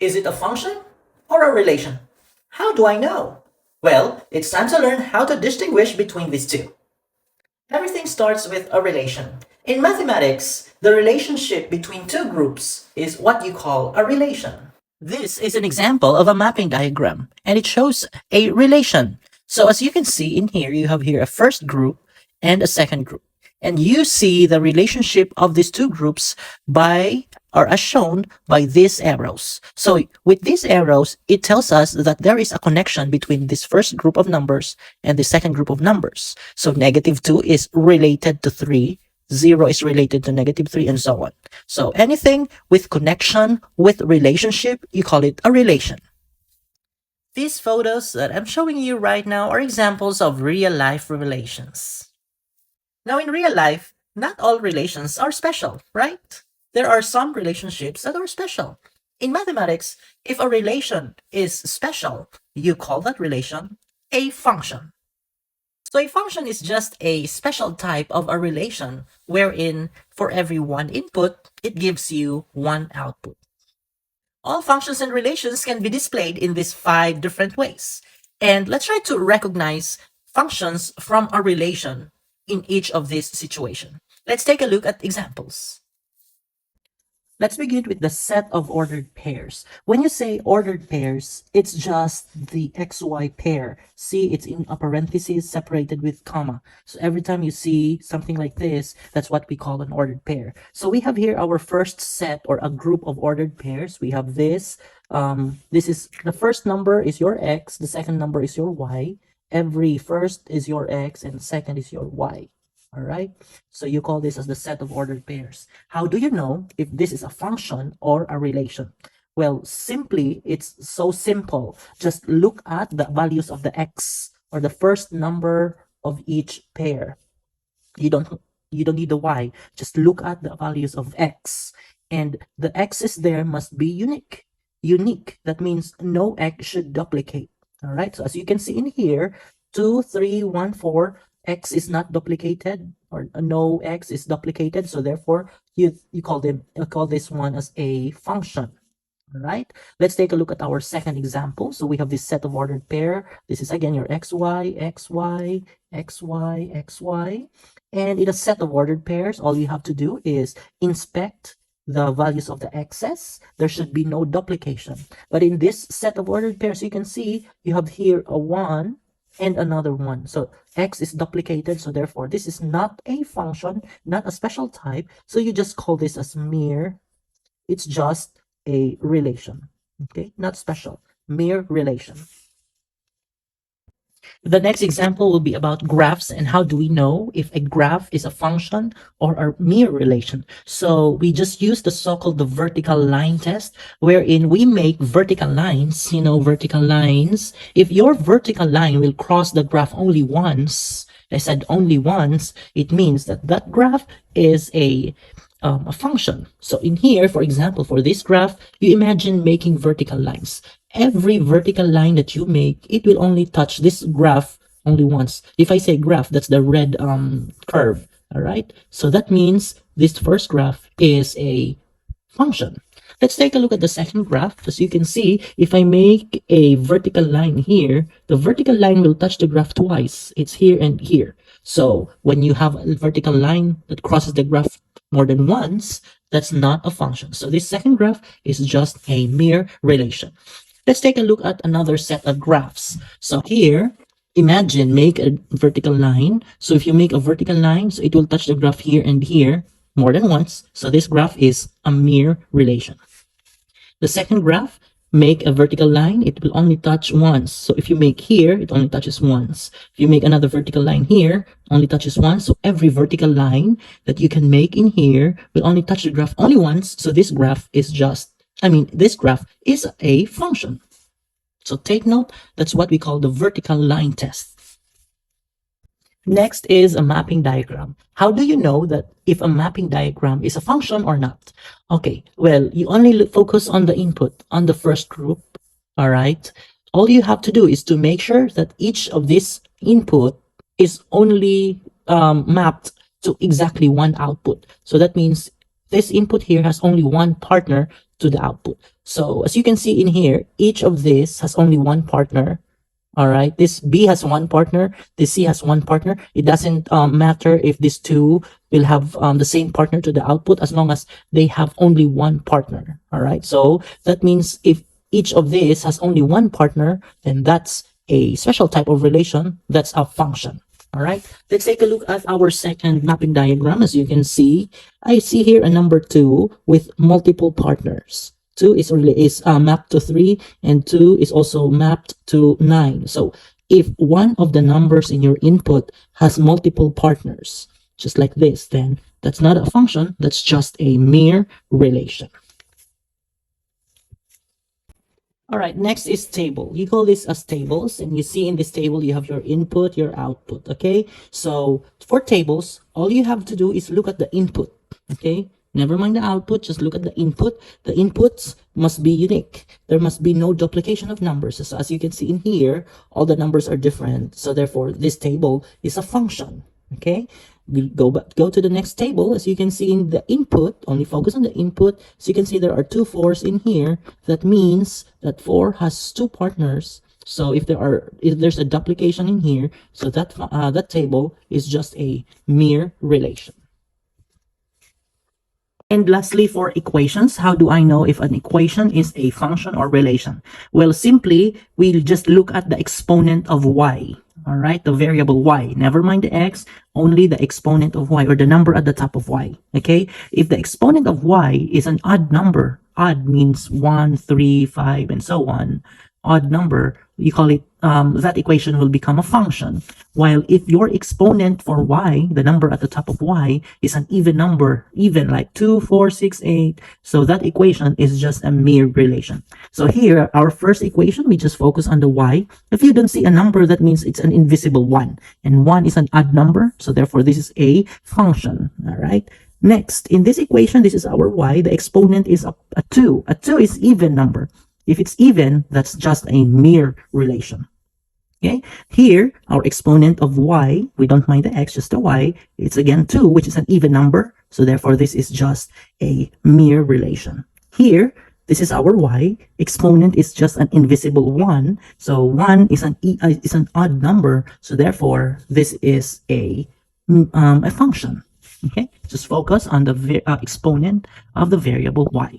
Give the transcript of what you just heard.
Is it a function or a relation? How do I know? Well, it's time to learn how to distinguish between these two. Everything starts with a relation. In mathematics, the relationship between two groups is what you call a relation. This is an example of a mapping diagram, and it shows a relation. So as you can see in here, you have here a first group and a second group. And you see the relationship of these two groups by or as shown by these arrows. So with these arrows, it tells us that there is a connection between this first group of numbers and the second group of numbers. So -2 is related to 3, 0 is related to -3, and so on. So anything with connection, with relationship, you call it a relation. These photos that I'm showing you right now are examples of real-life relations. Now, in real life, not all relations are special, right? There are some relationships that are special. In mathematics, if a relation is special, you call that relation a function. So a function is just a special type of a relation wherein for every one input, it gives you one output. All functions and relations can be displayed in these 5 different ways. And let's try to recognize functions from a relation in each of these situations. Let's take a look at examples. Let's begin with the set of ordered pairs. When you say ordered pairs, it's just the XY pair. See, it's in a parenthesis separated with comma. So every time you see something like this, that's what we call an ordered pair. So we have here our first set or a group of ordered pairs. We have this. This is the first number is your X, the second number is your Y. Every first is your X and second is your Y. All right, so you call this as the set of ordered pairs. How do you know if this is a function or a relation? Well, simply, it's so simple. Just look at the values of the X or the first number of each pair. You don't need the Y. Just look at the values of X, and the X's there must be unique. Unique, that means no X should duplicate. All right, so as you can see in here, 2, 3, 1, 4, X is not duplicated, or no X is duplicated, so therefore you call this one as a function. All right, let's take a look at our second example. So we have this set of ordered pair. This is again your XY, XY, XY, XY, and in a set of ordered pairs, all you have to do is inspect the values of the X's. There should be no duplication. But in this set of ordered pairs, you can see you have here a 1 and another 1. So X is duplicated, so therefore this is not a function, not a special type. So you just call this as mere. It's just a relation. Okay, not special, mere relation. The next example will be about graphs and how do we know if a graph is a function or a mere relation. So we just use the so-called the vertical line test, wherein we make vertical lines, vertical lines. If your vertical line will cross the graph only once, I said only once, it means that that graph is a function. So in here, for example, for this graph, you imagine making vertical lines. Every vertical line that you make, it will only touch this graph only once. If I say graph, that's the red curve. All right, so that means this first graph is a function. Let's take a look at the second graph. As you can see, if I make a vertical line here, the vertical line will touch the graph twice. It's here and here. So when you have a vertical line that crosses the graph more than once, that's not a function. So this second graph is just a mere relation. Let's take a look at another set of graphs. So here, imagine make a vertical line. So if you make a vertical line, so it will touch the graph here and here more than once. So this graph is a mere relation. The second graph, make a vertical line, it will only touch once. So if you make here, it only touches once. If you make another vertical line here, only touches once. So every vertical line that you can make in here will only touch the graph only once. So this graph is this graph is a function. So take note, that's what we call the vertical line test. Next is a mapping diagram. How do you know that if a mapping diagram is a function or not? Okay, well, you only focus on the input, on the first group, all right? All you have to do is to make sure that each of this input is only mapped to exactly one output. So that means this input here has only one partner to the output. So as you can see in here, each of this has only one partner. All right, this B has one partner, this C has one partner. It doesn't matter if these two will have the same partner to the output, as long as they have only one partner. All right, so that means if each of these has only one partner, then that's a special type of relation. That's a function. All right, let's take a look at our second mapping diagram. As you can see, I see here a number 2 with multiple partners. 2 is mapped to 3, and 2 is also mapped to 9. So if one of the numbers in your input has multiple partners, just like this, then that's not a function, that's just a mere relation. All right, next is table. You call this as tables, and you see in this table you have your input, your output, okay? So for tables, all you have to do is look at the input, okay? Never mind the output, just look at the input. The inputs must be unique. There must be no duplication of numbers. So as you can see in here, all the numbers are different. So therefore, this table is a function, okay? We go to the next table. As you can see in the input, only focus on the input. So you can see there are 2 4s in here. That means that 4 has 2 partners. So if there's a duplication in here, so that that table is just a mere relation. And lastly, for equations, how do I know if an equation is a function or relation? Well, simply, we'll just look at the exponent of y. All right, the variable y. Never mind the x, only the exponent of y, or the number at the top of y. Okay, if the exponent of y is an odd number, odd means 1, 3, 5, and so on, odd number, you call it, that equation will become a function. While if your exponent for y, the number at the top of y, is an even number, even like 2, 4, 6, 8, so that equation is just a mere relation. So here, our first equation, we just focus on the y. If you don't see a number, that means it's an invisible 1. And 1 is an odd number, so therefore this is a function, all right? Next, in this equation, this is our y, the exponent is a 2. A 2 is even number. If it's even, that's just a mere relation. Okay, here, our exponent of y, we don't mind the x, just the y, it's again 2, which is an even number, so therefore this is just a mere relation. Here, this is our y, exponent is just an invisible 1, so 1 is an odd number, so therefore this is a function. Okay, just focus on the exponent of the variable y.